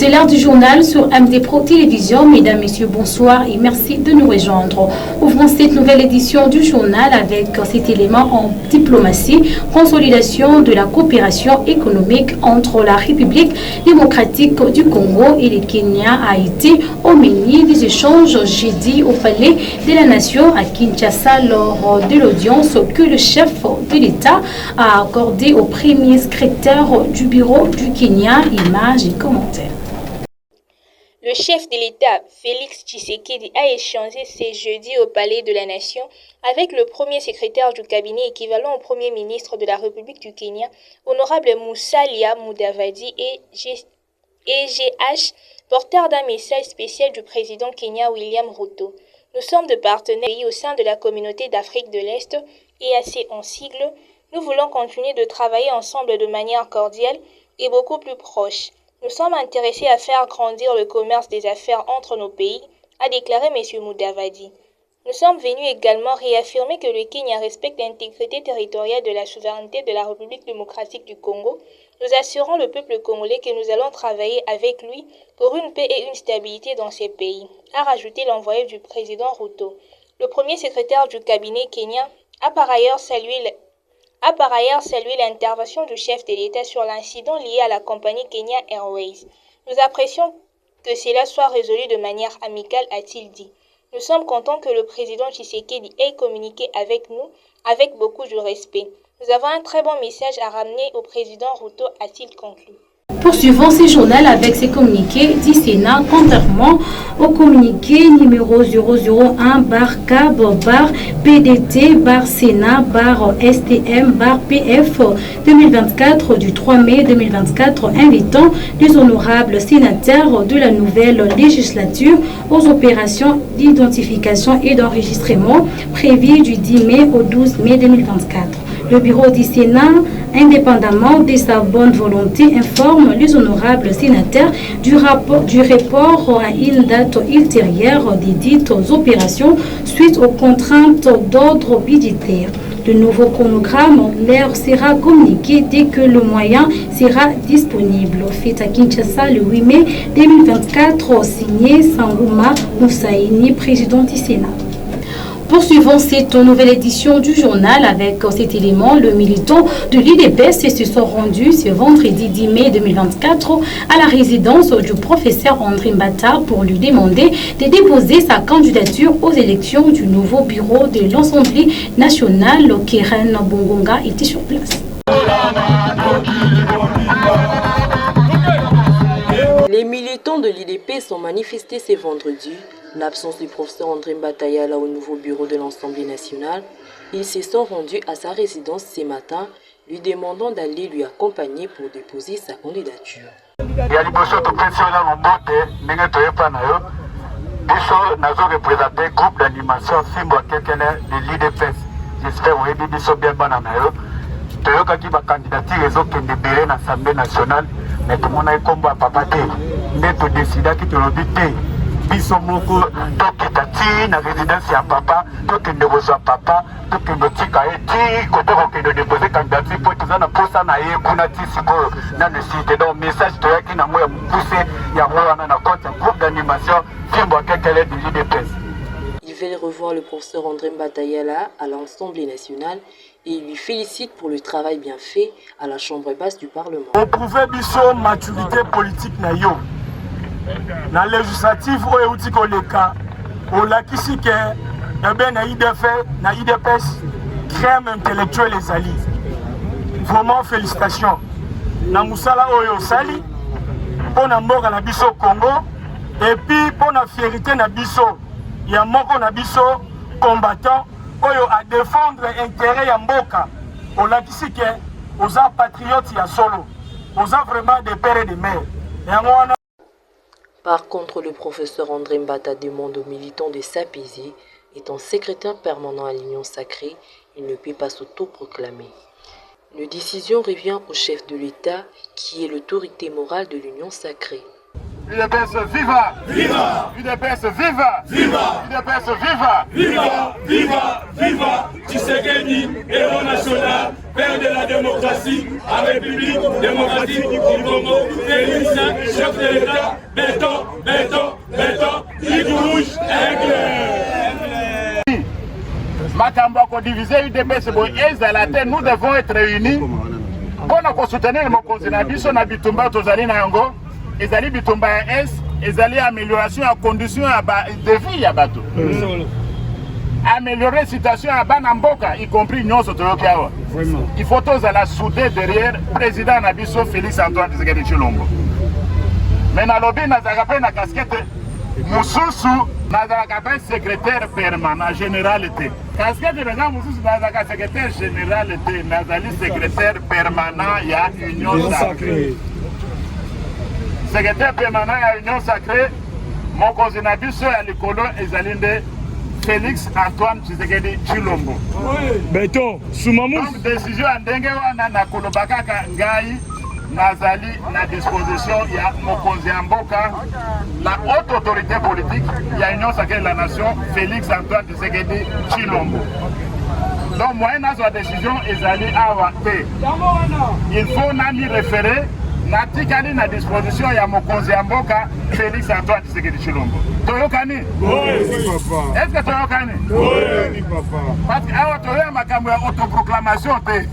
C'est l'heure du journal sur MD Pro Télévision. Mesdames, Messieurs, bonsoir et merci de nous rejoindre. Ouvrons cette nouvelle édition du journal avec cet élément en diplomatie, consolidation de la coopération économique entre la République démocratique du Congo et le Kenya a été au menu des échanges jeudi au Palais de la Nation à Kinshasa lors de l'audience que le chef de l'État a accordée au premier secrétaire du bureau du Kenya. Images et commentaires. Le chef de l'État, Félix Tshisekedi, a échangé ce jeudi au Palais de la Nation avec le premier secrétaire du cabinet équivalent au premier ministre de la République du Kenya, honorable Musalia Mudavadi et GH, porteur d'un message spécial du président Kenya William Ruto. Nous sommes de partenaires au sein de la communauté d'Afrique de l'Est, EAC en sigle. Nous voulons continuer de travailler ensemble de manière cordiale et beaucoup plus proche. Nous sommes intéressés à faire grandir le commerce des affaires entre nos pays, a déclaré M. Mudavadi. Nous sommes venus également réaffirmer que le Kenya respecte l'intégrité territoriale de la souveraineté de la République démocratique du Congo. Nous assurons le peuple congolais que nous allons travailler avec lui pour une paix et une stabilité dans ces pays, a rajouté l'envoyé du président Ruto. Le premier secrétaire du cabinet kenyan a par ailleurs salué l'intervention du chef de l'État sur l'incident lié à la compagnie Kenya Airways. Nous apprécions que cela soit résolu de manière amicale, a-t-il dit. Nous sommes contents que le président Tshisekedi ait communiqué avec nous avec beaucoup de respect. Nous avons un très bon message à ramener au président Ruto, a-t-il conclu. Poursuivons ce journal avec ses communiqués du Sénat, contrairement au communiqué numéro 001/PDT/Sénat/STM/PF 2024 du 3 mai 2024 invitant les honorables sénateurs de la nouvelle législature aux opérations d'identification et d'enregistrement prévues du 10 mai au 12 mai 2024. Le bureau du Sénat, indépendamment de sa bonne volonté, informe les honorables sénateurs du report à une date ultérieure des dites opérations suite aux contraintes d'ordre budgétaire. Le nouveau chronogramme leur sera communiqué dès que le moyen sera disponible. Fait à Kinshasa le 8 mai 2024, signé Sangouma Moussaïni, président du Sénat. Poursuivons cette nouvelle édition du journal avec cet élément. Le militant de l'UDPS se sont rendus ce vendredi 10 mai 2024 à la résidence du professeur André Mbata pour lui demander de déposer sa candidature aux élections du nouveau bureau de l'Assemblée nationale. Keren Bongonga était sur place. Les militants de l'IDP sont manifestés ce vendredi. L'absence du professeur André Mbatayala au nouveau bureau de l'Assemblée nationale, ils se sont rendus à sa résidence ce matin, lui demandant d'aller lui accompagner pour déposer sa candidature. biso moko tokita ti na résidence ya papa tokende kozwa papa tokende tika ye ti kote kokende depose candidature po toza na posa na ye kuna ti sikoyo nano site donc message toyaki nango ya mokuse yango wana na compte ya groupe d'animation fimbo akekele du l'UDPS. Ils veulent revoir le professeur André Mbatayala à l'Assemblée nationale et lui félicitent pour le travail bien fait à la chambre basse du Parlement. Eprouver biso maturité politique na yo. Na législative oyo euti koleka olakisi ke ebe na IDPS crème intellectuelle ezali. Vraiment félicitations. Na musala oyo osali pona mboka na biso Congo et puis pona fierté na biso ya moko na biso combattant oyo à défendre intérêt ya mboka olakisi ke oza patriote ya solo oza vraiment des pères et des mères. Par contre, le professeur André Mbata demande aux militants de s'apaiser. Étant secrétaire permanent à l'Union sacrée, il ne peut pas s'autoproclamer. La décision revient au chef de l'État, qui est l'autorité morale de l'Union sacrée. UDPS viva! Viva! UDPS viva! Viva! UDPS viva! Viva! Viva! Viva! Tshisekedi, héros national, père de la démocratie, à République démocratique du Congo, Félix, chef de l'État, béton, béton, béton, ligue rouge, aigle! Makambako divisé UDPS, nous devons être réunis pour soutenir mon conseil. Na bitumba tozali na yango, ezali bitumba ya S, ezali amélioration à condition de vie ya bato. Améliorer la situation à Banamboka, y compris Nyonso Toyoki Awa. Il faut tous la souder derrière le président Nabiso Félix Antoine Tshisekedi Tshilombo. Mais dans le lobby, nous avons une casquette Moussousou, nous avons un secrétaire permanent, généralité. Casquette de gens Moussousou, nous avons un secrétaire généralité, nous avons un secrétaire permanent, il y a Union Sacrée. Secrétaire permanent, il y a Union Sacrée, mon cousin Nabiso à l'école, Ezalinde. Félix Antoine Tshisekedi Tshilombo. Béton, Soumamous. Donc, décision en dengue wana na kolobakaka ngai nazali na disposition ya mokonzi ya mboka, la haute autorité politique ya Union Sacrée de la Nation, Félix Antoine Tshisekedi Tshilombo. Donc, moi, na décision ezali awa te. Il faut nani référer natikali na disposition ya mokonzi ya mboka Félix Antoine Tshisekedi Tshilombo. Toyokani? Est-ce que toyokani? Oui, papa. Parce que awa toya makambo ya autoproclamation te.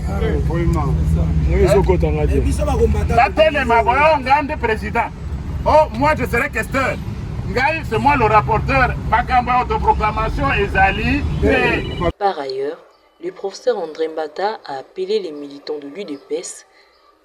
Batelema boyo ngande président. Oh, moi je serai questeur. Ngai, c'est moi le rapporteur. Makambo ya autoproclamation ezali te. Par ailleurs, le professeur André Mbata a appelé les militants de l'UDPS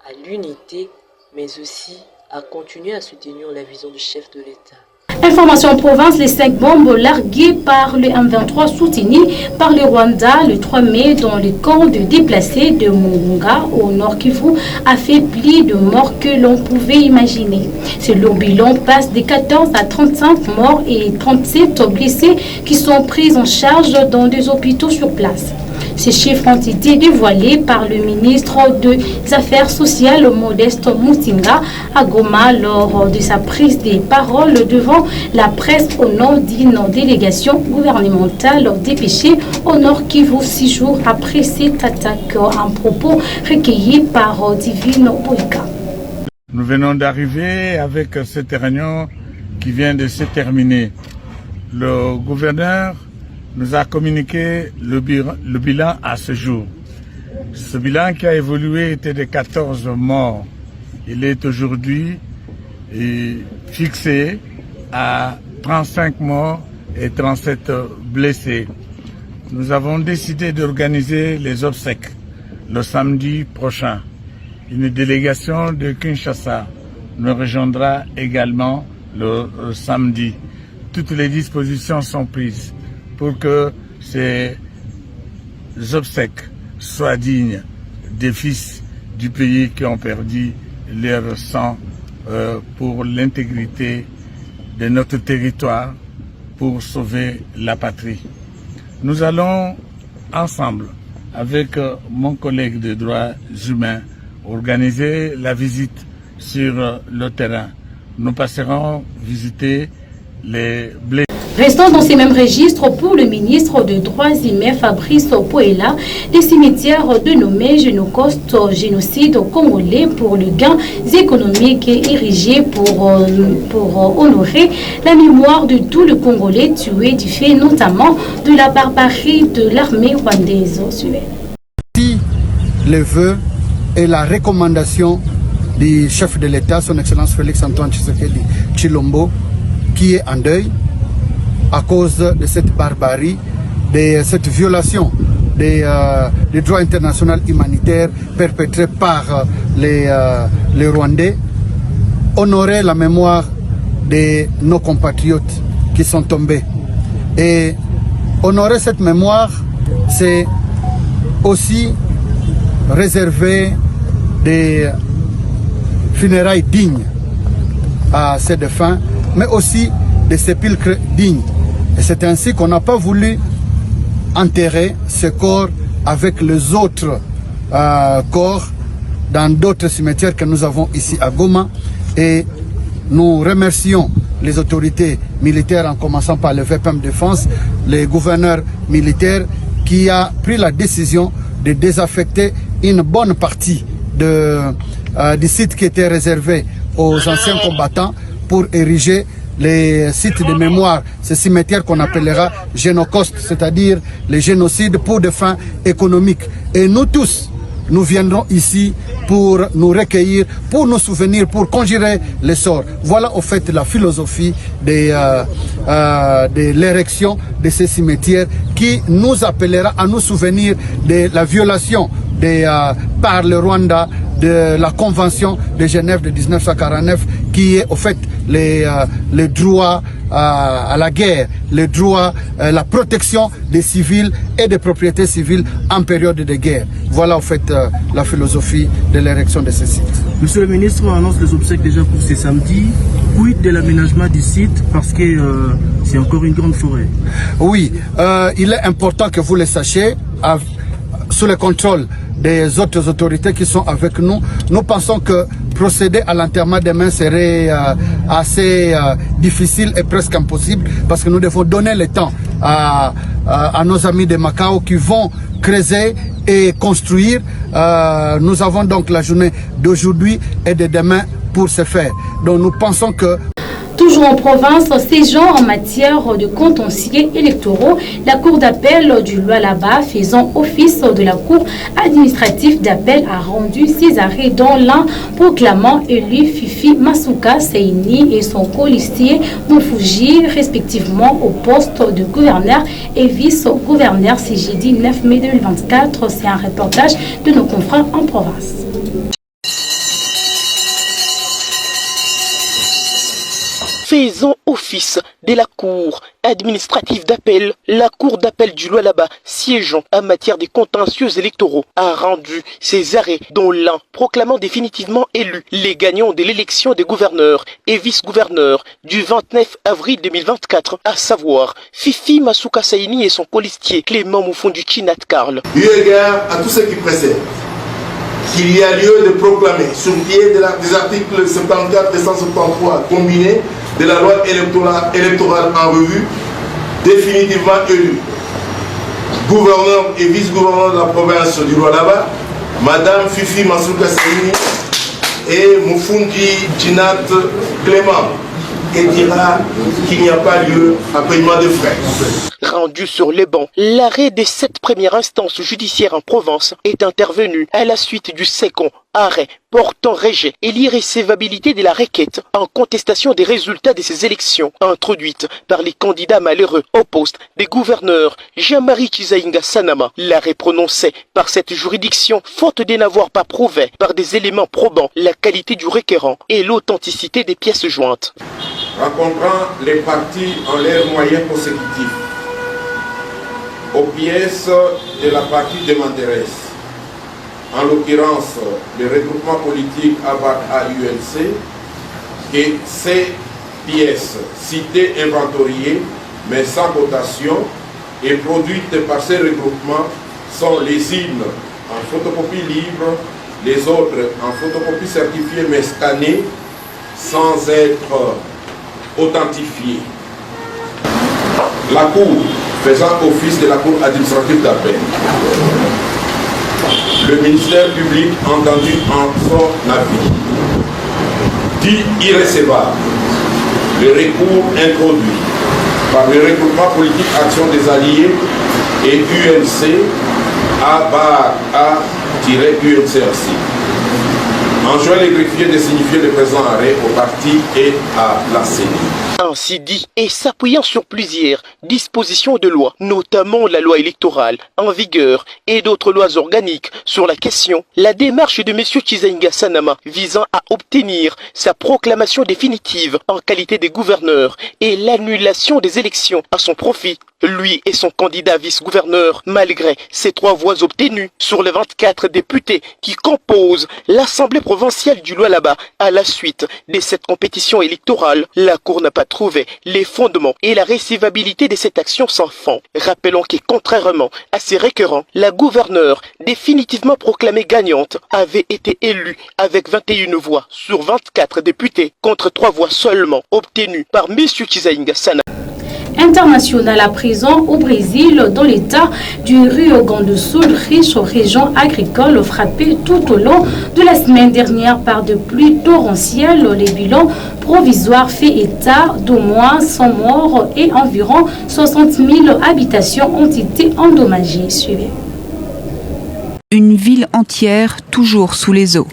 à l'unité, mais aussi à continuer à soutenir la vision du chef de l'État. Information en province, les 5 bombes larguées par le M23 soutenues par le Rwanda le 3 mai dans le camp de déplacés de Munga au nord Kivu a fait plus de morts que l'on pouvait imaginer. Ce lourd bilan passe de 14 à 35 morts et 37 blessés qui sont pris en charge dans des hôpitaux sur place. Ces chiffres ont été dévoilés par le ministre des Affaires sociales Modeste Mutinga à Goma lors de sa prise de parole devant la presse au nom d'une délégation gouvernementale dépêchée au Nord Kivu 6 jours après cette attaque, un propos recueilli par Divine Boika. Nous venons d'arriver avec cette réunion qui vient de se terminer. Le gouverneur nous a communiqué le bilan à ce jour. Ce bilan qui a évolué était de 14 morts. Il est aujourd'hui fixé à 35 morts et 37 blessés. Nous avons décidé d'organiser les obsèques le samedi prochain. Une délégation de Kinshasa nous rejoindra également le samedi. Toutes les dispositions sont prises pour que ces obsèques soient dignes des fils du pays qui ont perdu leur sang pour l'intégrité de notre territoire, pour sauver la patrie. Nous allons ensemble, avec mon collègue de droits humains, organiser la visite sur le terrain. Nous passerons visiter les blessés. Restons dans ces mêmes registres pour le ministre des Droits humains Fabrice Poela, des cimetières dénommés Génocoste, génocide congolais pour le gain économique érigé pour honorer la mémoire de tous les Congolais tués du fait notamment de la barbarie de l'armée rwandaise. Si les vœux et la recommandation du chef de l'État, son Excellence Félix Antoine Tshisekedi Tshilombo, qui est en deuil à cause de cette barbarie, de cette violation des droits internationaux humanitaires perpétrés par les Rwandais, honorer la mémoire de nos compatriotes qui sont tombés. Et honorer cette mémoire, c'est aussi réserver des funérailles dignes à ces défunts, mais aussi des sépulcres dignes. Et c'est ainsi qu'on n'a pas voulu enterrer ce corps avec les autres corps dans d'autres cimetières que nous avons ici à Goma. Et nous remercions les autorités militaires, en commençant par le VPM Défense, les gouverneurs militaires, qui a pris la décision de désaffecter une bonne partie du site qui était réservé aux anciens combattants pour ériger les sites de mémoire, ce cimetière qu'on appellera génocostes, c'est-à-dire les génocides pour des fins économiques. Et nous tous, nous viendrons ici pour nous recueillir, pour nous souvenir, pour conjurer les sorts. Voilà au fait la philosophie de l'érection de ces cimetières qui nous appellera à nous souvenir de la violation par le Rwanda de la Convention de Genève de 1949 qui est au fait le droit à la guerre, le droit à la protection des civils et des propriétés civiles en période de guerre. Voilà en fait la philosophie de l'érection de ces sites. Monsieur le ministre, on annonce les obsèques déjà pour ce samedi. Quid de l'aménagement du site parce que c'est encore une grande forêt? Oui, il est important que vous le sachiez, sous le contrôle des autres autorités qui sont avec nous. Nous pensons que procéder à l'enterrement demain serait assez difficile et presque impossible parce que nous devons donner le temps à nos amis de Macao qui vont creuser et construire. Nous avons donc la journée d'aujourd'hui et de demain pour ce faire. Donc nous pensons que toujours en province, séjour en matière de contentieux électoraux, la Cour d'appel du Lualaba, faisant office de la Cour administrative d'appel, a rendu ses arrêts dans l'un proclamant élu Fifi Masuka Seini et son colistier Moufuji, respectivement au poste de gouverneur et vice-gouverneur. C'est jeudi 9 mai 2024. C'est un reportage de nos confrères en province. Faisant office de la Cour administrative d'appel, la Cour d'appel du Lualaba, siégeant en matière des contentieux électoraux, a rendu ses arrêts dont l'un proclamant définitivement élus les gagnants de l'élection des gouverneurs et vice-gouverneurs du 29 avril 2024, à savoir Fifi Masuka Seini et son colistier Clément Moufonduchi Nat Karl. Eu égard à tout ce qui précède, qu'il y a lieu de proclamer, sur pied des articles 74 et 173 combinés de la loi électorale en revue, définitivement élus gouverneur et vice-gouverneur de la province du Lualaba, Madame Fifi Masuka Seini et Moufundi Jinat Clément, et dira qu'il n'y a pas lieu à paiement de frais. Rendu sur les bancs, l'arrêt des 7 premières instances judiciaires en Provence est intervenu à la suite du second arrêt portant rejet et l'irrécevabilité de la requête en contestation des résultats de ces élections introduites par les candidats malheureux au poste des gouverneurs Jean-Marie Chizainga Sanama. L'arrêt prononcé par cette juridiction, faute de n'avoir pas prouvé par des éléments probants la qualité du requérant et l'authenticité des pièces jointes. Rencontrant les partis en leurs moyens consécutifs aux pièces de la partie demanderesse, en l'occurrence le regroupement politique ABAC-AULC, et ces pièces citées inventoriées mais sans cotation et produites par ces regroupements sont les unes en photocopie libre, les autres en photocopie certifiée mais scannée sans être authentifiée. La Cour faisant office de la Cour administrative d'appel, le ministère public entendu en son avis dit irrécevable le recours introduit par le regroupement politique Action des Alliés et UNC A-UNCRC. Enjoint les greffiers de signifier le présent arrêt au parti et à la CENI. Ainsi dit, et s'appuyant sur plusieurs dispositions de loi, notamment la loi électorale en vigueur et d'autres lois organiques sur la question, la démarche de M. Chizainga Sanama visant à obtenir sa proclamation définitive en qualité de gouverneur et l'annulation des élections à son profit, lui et son candidat vice-gouverneur, malgré ces 3 voix obtenues sur les 24 députés qui composent l'Assemblée provinciale provinciale du Lualaba, à la suite de cette compétition électorale, la Cour n'a pas trouvé les fondements et la récevabilité de cette action sans fond. Rappelons que contrairement à ces récurrents, la gouverneure, définitivement proclamée gagnante, avait été élue avec 21 voix sur 24 députés contre 3 voix seulement obtenues par M. Chizaïnga Sana. International à présent au Brésil, dans l'état du Rio Grande do Sul, riche aux régions agricoles frappées tout au long de la semaine dernière par de pluies torrentielles. Les bilans provisoires fait état d'au moins 100 morts et environ 60 000 habitations ont été endommagées. Suivez. Une ville entière toujours sous les eaux.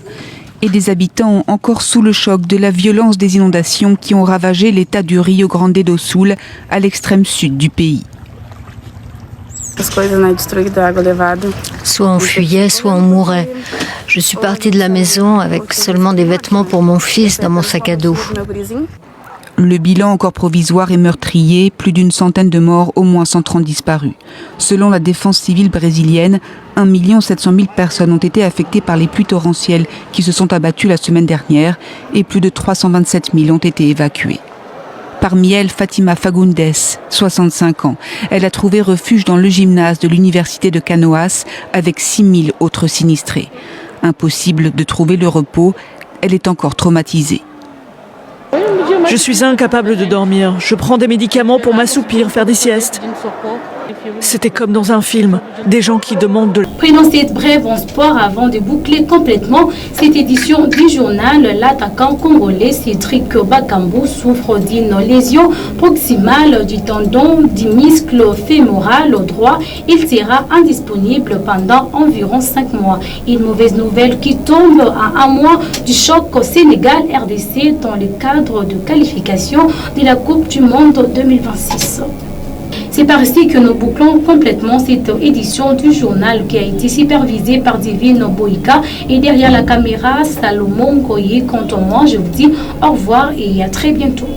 Et des habitants encore sous le choc de la violence des inondations qui ont ravagé l'état du Rio Grande do Sul à l'extrême sud du pays. Soit on fuyait, soit on mourait. Je suis partie de la maison avec seulement des vêtements pour mon fils dans mon sac à dos. Le bilan encore provisoire est meurtrier, plus d'une centaine de morts, au moins 130 disparus. Selon la défense civile brésilienne, 1 700 000 personnes ont été affectées par les pluies torrentielles qui se sont abattues la semaine dernière et plus de 327 000 ont été évacuées. Parmi elles, Fatima Fagundes, 65 ans. Elle a trouvé refuge dans le gymnase de l'université de Canoas avec 6 000 autres sinistrés. Impossible de trouver le repos, elle est encore traumatisée. Je suis incapable de dormir. Je prends des médicaments pour m'assoupir, faire des siestes. C'était comme dans un film, des gens qui demandent de... Prenons cette brève en sport avant de boucler complètement cette édition du journal. L'attaquant congolais Cédric Bakambu souffre d'une lésion proximale du tendon du muscle fémoral droit. Il sera indisponible pendant environ 5 mois. Une mauvaise nouvelle qui tombe à 1 mois du choc au Sénégal-RDC dans le cadre de qualification de la Coupe du Monde 2026. C'est par ici que nous bouclons complètement cette édition du journal qui a été supervisée par Divine Boïka et derrière la caméra Salomon Koye. Quant à moi, je vous dis au revoir et à très bientôt.